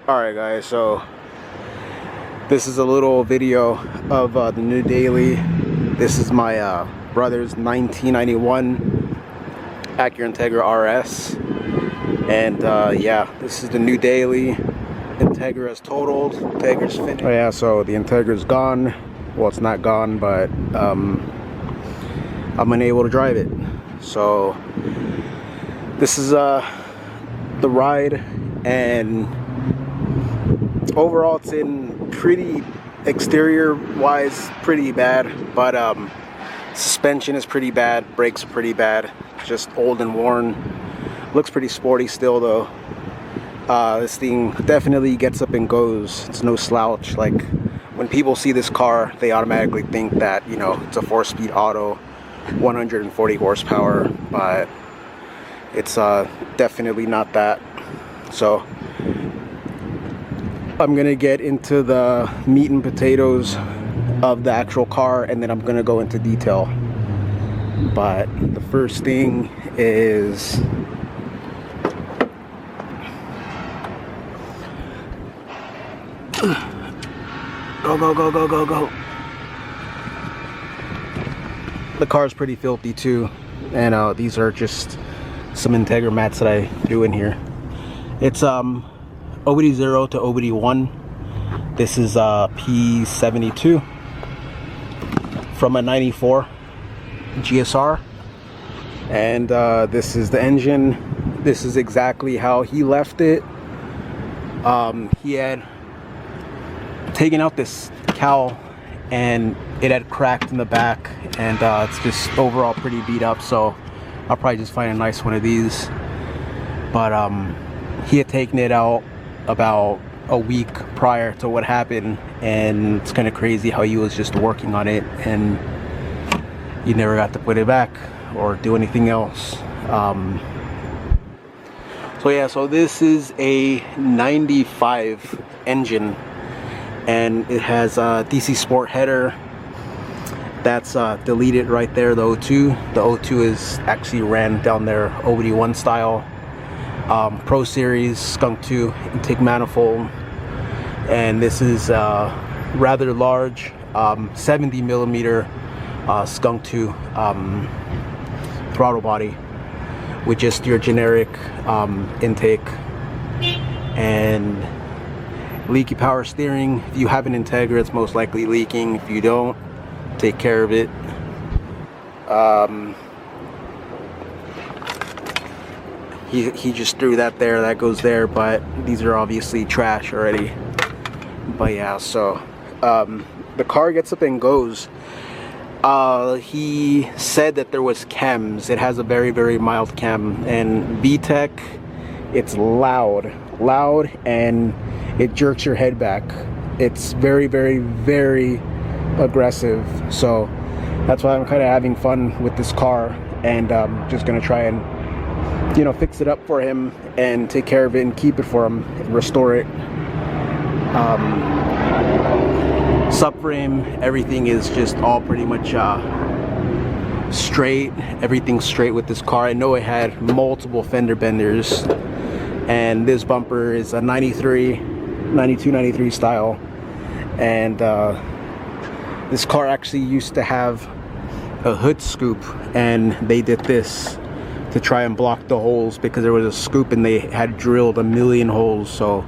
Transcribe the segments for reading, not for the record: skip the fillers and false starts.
Alright guys, so this is a little video of the new daily. This is my brother's 1991 Acura Integra RS, and yeah, this is the new daily. Integra is totaled, Integra's finished. Oh yeah, so the Integra's gone. Well, it's not gone, but I'm unable to drive it. So this is the ride, and overall it's in pretty, exterior wise, pretty bad, but suspension is pretty bad, brakes are pretty bad, just old and worn. Looks pretty sporty still though. This thing definitely gets up and goes. It's no slouch. Like, when people see this car, they automatically think that, you know, it's a 4-speed auto, 140 horsepower, but it's definitely not that. So I'm gonna get into the meat and potatoes of the actual car, and then I'm gonna go into detail. But the first thing is go. The car's pretty filthy too, and these are just some Integra mats that I threw in here. It's OBD0 to OBD1. This is P72 from a 94 GSR, and this is the engine. This is exactly how he left it. He had taken out this cowl and it had cracked in the back, and it's just overall pretty beat up, so I'll probably just find a nice one of these. But he had taken it out about a week prior to what happened, and it's kind of crazy how he was just working on it and he never got to put it back or do anything else. So yeah, so this is a 95 engine, and it has a DC Sport header. That's deleted right there, the O2. The O2 is actually ran down there OBD1 style. Pro Series Skunk 2 intake manifold, and this is rather large 70 millimeter Skunk 2 throttle body with just your generic intake, and leaky power steering. If you have an Integra, it's most likely leaking. If you don't, take care of it. He just threw that there, that goes there, but these are obviously trash already. But yeah, so the car gets up and goes. He said that there was chems. It has a very, very mild chem, and VTEC, it's loud, and it jerks your head back. It's very, very, very aggressive. So that's why I'm kind of having fun with this car, and just gonna try and, you know, fix it up for him and take care of it and keep it for him and restore it. Subframe, everything is just all pretty much straight. Everything's straight with this car. I know it had multiple fender benders, and this bumper is a 92, 93 style, and this car actually used to have a hood scoop, and they did this to try and block the holes because there was a scoop and they had drilled a million holes. So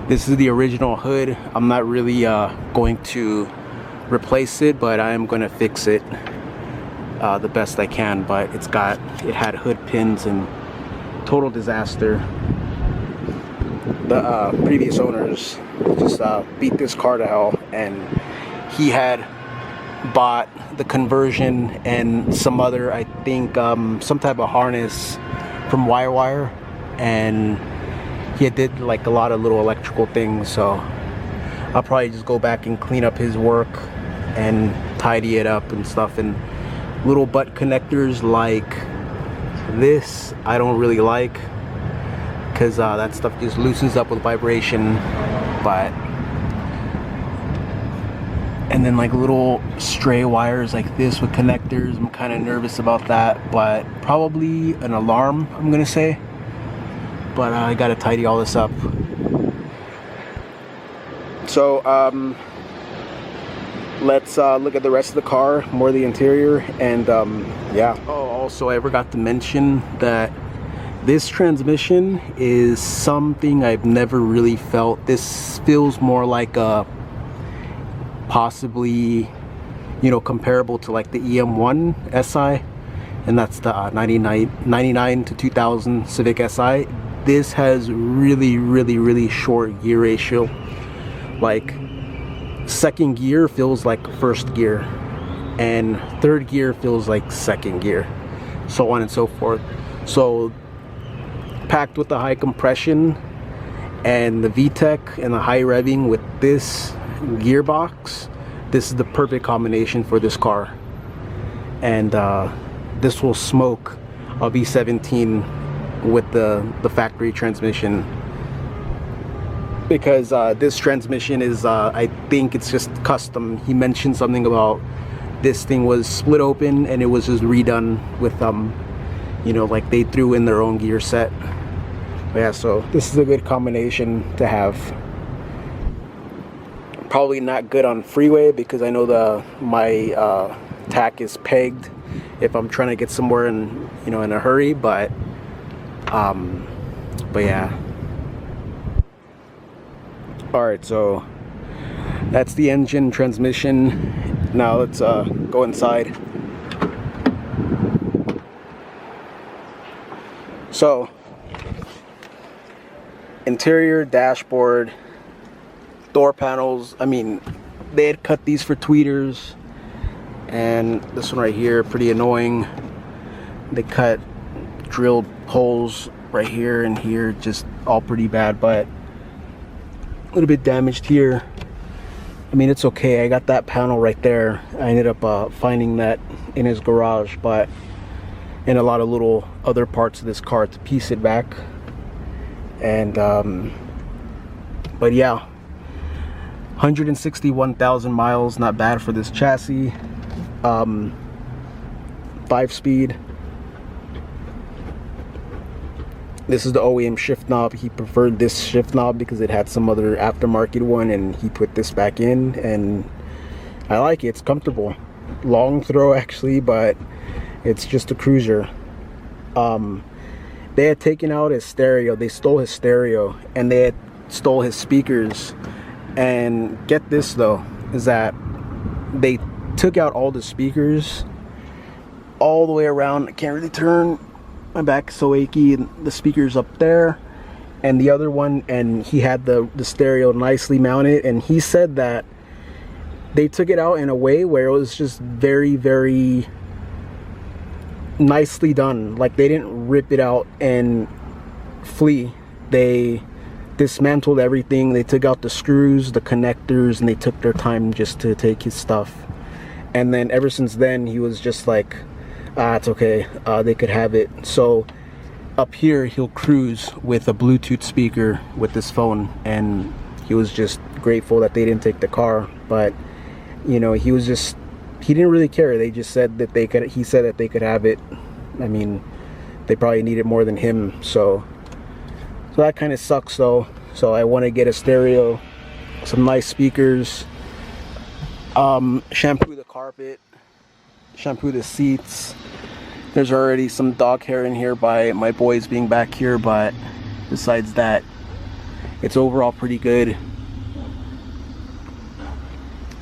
this is the original hood. I'm not really going to replace it, but I am going to fix it the best I can. But it had hood pins, and total disaster. The previous owners just beat this car to hell, and he had bought the conversion and some other, I think some type of harness from Wire, and he did like a lot of little electrical things. So I'll probably just go back and clean up his work and tidy it up and stuff. And little butt connectors like this I don't really like, because that stuff just loosens up with vibration. But and then like little stray wires like this with connectors, I'm kind of nervous about that, but probably an alarm, I'm gonna say. But I gotta tidy all this up. So let's look at the rest of the car, more of the interior, and yeah. Oh, also I forgot to mention that this transmission is something I've never really felt. This feels more like a possibly, you know, comparable to like the EM1 SI, and that's the 99 to 2000 Civic Si. This has really short gear ratio. Like second gear feels like first gear, and third gear feels like second gear, so on and so forth. So packed with the high compression and the VTEC and the high revving with this gearbox, this is the perfect combination for this car. And this will smoke a V17 with the factory transmission, because this transmission is I think it's just custom. He mentioned something about this thing was split open and it was just redone with you know, like they threw in their own gear set. But yeah, so this is a good combination to have. Probably not good on freeway because I know my tack is pegged if I'm trying to get somewhere in, you know, in a hurry, but yeah. Alright, so that's the engine, transmission. Now let's go inside. So interior, dashboard, door panels. I mean, they had cut these for tweeters, and this one right here, pretty annoying. They cut drilled holes right here and here, just all pretty bad, but a little bit damaged here. I mean, it's okay. I got that panel right there. I ended up finding that in his garage, but in a lot of little other parts of this car to piece it back. And but yeah, 161,000 miles, not bad for this chassis. 5-speed. This is the OEM shift knob. He preferred this shift knob because it had some other aftermarket one, and he put this back in, and I like it. It's comfortable. Long throw actually, but it's just a cruiser. They had taken out his stereo. They stole his stereo, and they had stole his speakers. And get this though, is that they took out all the speakers all the way around. I can't really turn, my back's so achy, and the speakers up there and the other one, and he had the stereo nicely mounted, and he said that they took it out in a way where it was just very nicely done. Like, they didn't rip it out and flee. They dismantled everything. They took out the screws, the connectors, and they took their time just to take his stuff. And then ever since then, he was just like, it's okay, they could have it. So up here, he'll cruise with a Bluetooth speaker with this phone, and he was just grateful that they didn't take the car. But you know, he didn't really care. They just said that they could, he said that they could have it. I mean, they probably need it more than him, so that kind of sucks though. So I want to get a stereo, some nice speakers, shampoo the carpet, shampoo the seats. There's already some dog hair in here by my boys being back here, but besides that, it's overall pretty good.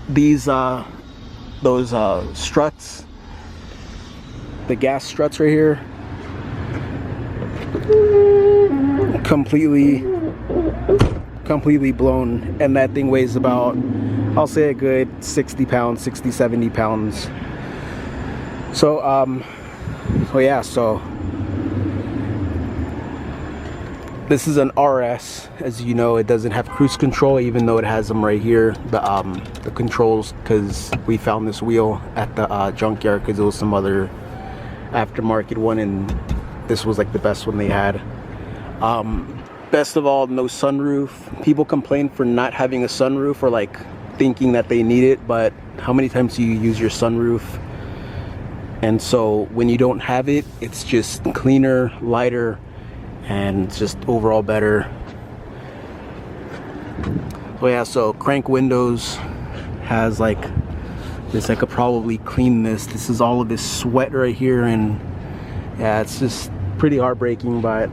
These those struts, the gas struts right here, completely blown, and that thing weighs about, I'll say a good 60 pounds, 60, 70 pounds. So yeah, so this is an RS. As you know, it doesn't have cruise control, even though it has them right here, the controls, because we found this wheel at the junkyard because it was some other aftermarket one, and this was like the best one they had. Best of all, no sunroof. People complain for not having a sunroof, or like thinking that they need it, but how many times do you use your sunroof? And so when you don't have it, it's just cleaner, lighter, and just overall better. So yeah, so crank windows has like this. I could probably clean this. This is all of this sweat right here, and yeah, it's just pretty heartbreaking, but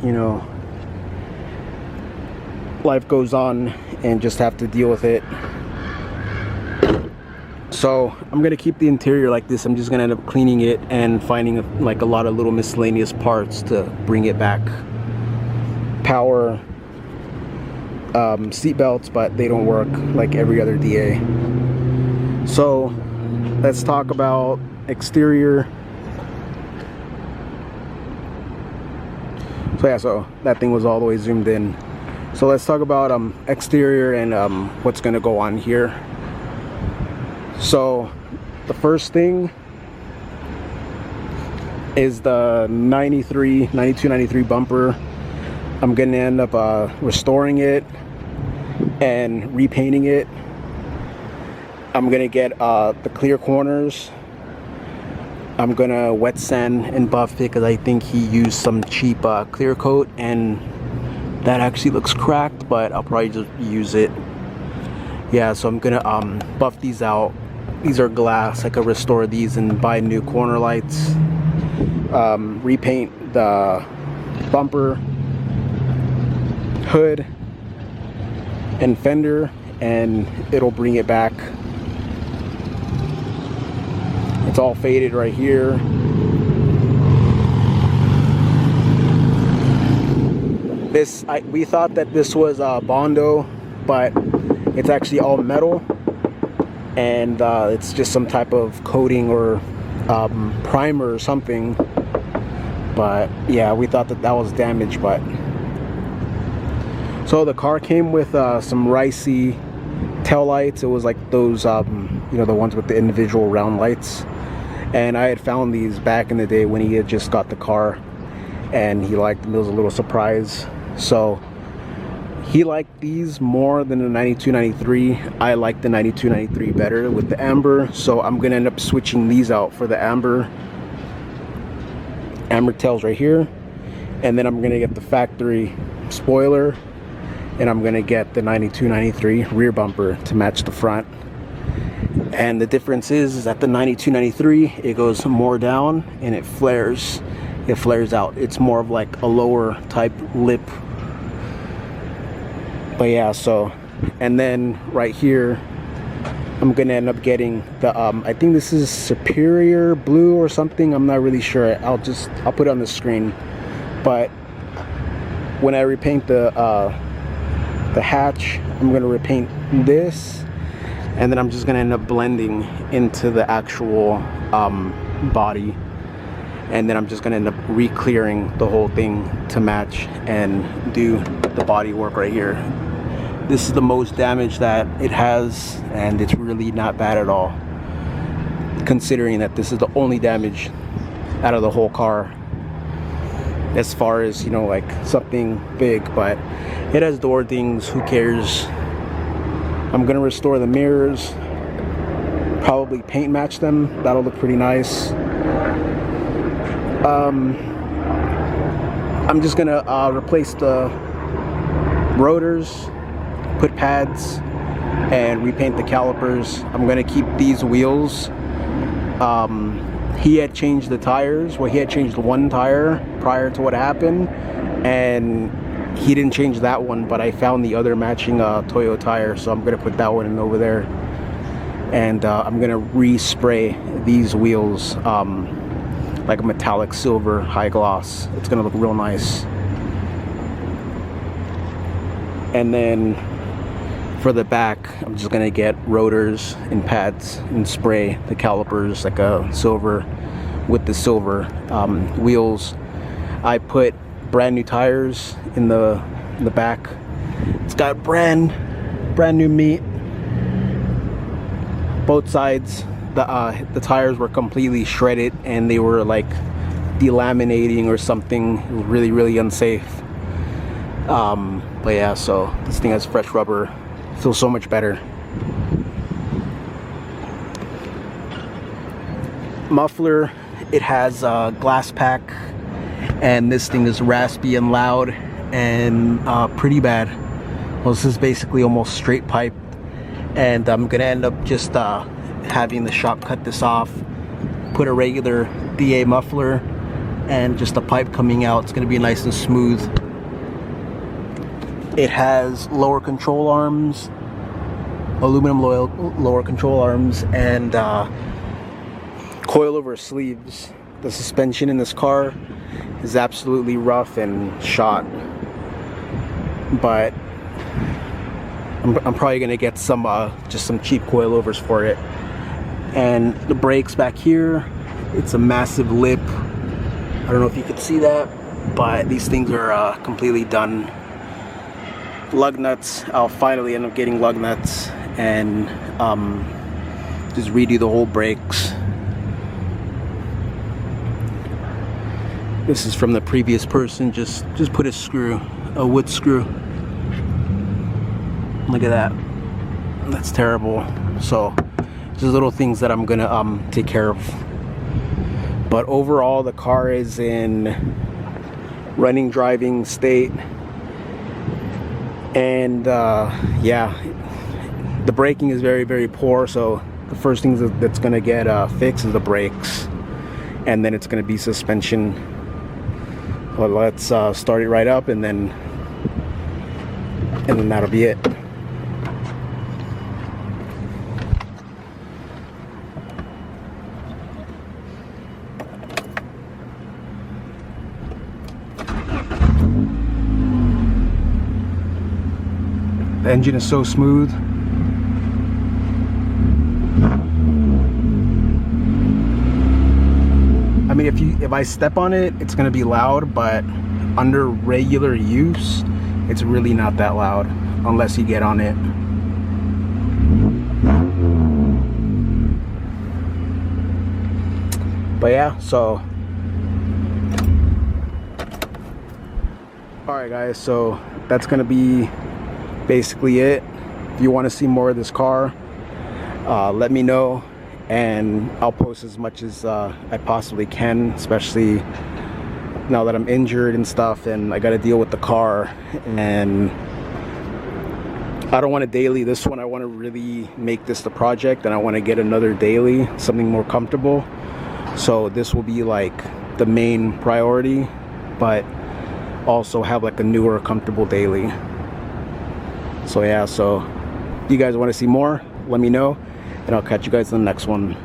you know, life goes on and just have to deal with it. So I'm gonna keep the interior like this. I'm just gonna end up cleaning it and finding like a lot of little miscellaneous parts to bring it back. Power seat belts, but they don't work like every other DA. So let's talk about exterior. So yeah, so that thing was all the way zoomed in. So let's talk about exterior and what's gonna go on here. So the first thing is the 92-93 bumper. I'm gonna end up restoring it and repainting it. I'm gonna get the clear corners. I'm gonna wet sand and buff it because I think he used some cheap clear coat and that actually looks cracked, but I'll probably just use it. Yeah, so I'm gonna buff these out. These are glass. I could restore these and buy new corner lights. Repaint the bumper, hood, and fender, and it'll bring it back. It's all faded right here. We thought that this was Bondo, but it's actually all metal, and it's just some type of coating or primer or something. But yeah, we thought that was damaged. But so the car came with some ricey tail lights. It was like those you know, the ones with the individual round lights, and I had found these back in the day when he had just got the car, and he liked them. It was a little surprise. So he liked these more than the 92-93. I like the 92-93 better with the amber, so I'm gonna end up switching these out for the amber tails right here, and then I'm gonna get the factory spoiler, and I'm gonna get the 92-93 rear bumper to match the front. And the difference is that the 92-93, it goes more down and it flares out. It's more of like a lower type lip. But yeah, so, and then right here I'm gonna end up getting the I think this is Superior Blue or something. I'm not really sure. I'll put it on the screen. But when I repaint the hatch, I'm gonna repaint this, and then I'm just gonna end up blending into the actual body, and then I'm just gonna end up re-clearing the whole thing to match and do the body work right here. This is the most damage that it has, and it's really not bad at all, considering that this is the only damage out of the whole car as far as, you know, like something big. But it has door dings, who cares. I'm gonna restore the mirrors, probably paint match them. That'll look pretty nice. I'm just gonna replace the rotors, put pads, and repaint the calipers. I'm gonna keep these wheels. He had changed the tires. Well, he had changed one tire prior to what happened, and he didn't change that one, but I found the other matching Toyo tire, so I'm gonna put that one in over there. And I'm gonna respray these wheels like a metallic silver high gloss. It's gonna look real nice. And then for the back, I'm just gonna get rotors and pads and spray the calipers like a silver with the silver wheels. I put brand new tires in the back. It's got brand new meat. Both sides. The tires were completely shredded and they were like delaminating or something. It was really unsafe. But yeah, so this thing has fresh rubber. Feels so much better. Muffler, it has a glass pack, and this thing is raspy and loud and pretty bad. Well, this is basically almost straight pipe, and I'm gonna end up just having the shop cut this off, put a regular DA muffler and just a pipe coming out. It's gonna be nice and smooth. It has lower control arms, aluminum lower control arms, and coilover sleeves. The suspension in this car is absolutely rough and shot, but I'm probably gonna get some just some cheap coilovers for it. And the brakes back here, it's a massive lip. I don't know if you could see that, but these things are completely done. Lug nuts, I'll finally end up getting lug nuts and just redo the whole brakes. This is from the previous person, just put a wood screw. Look at that, that's terrible. So just little things that I'm gonna take care of. But overall, the car is in running driving state, and yeah, the braking is very, very poor. So the first thing that's gonna get fixed is the brakes, and then it's gonna be suspension. Well, let's start it right up, and then that'll be it. The engine is so smooth. I mean, if I step on it, it's gonna be loud, but under regular use, it's really not that loud unless you get on it. But yeah, so alright guys, so that's gonna be basically it. If you want to see more of this car, let me know, and I'll post as much as I possibly can, especially now that I'm injured and stuff and I got to deal with the car, and I don't want to daily this one. I want to really make this the project, and I want to get another daily, something more comfortable. So this will be like the main priority, but also have like a newer comfortable daily. So yeah, so if you guys want to see more, let me know, and I'll catch you guys in the next one.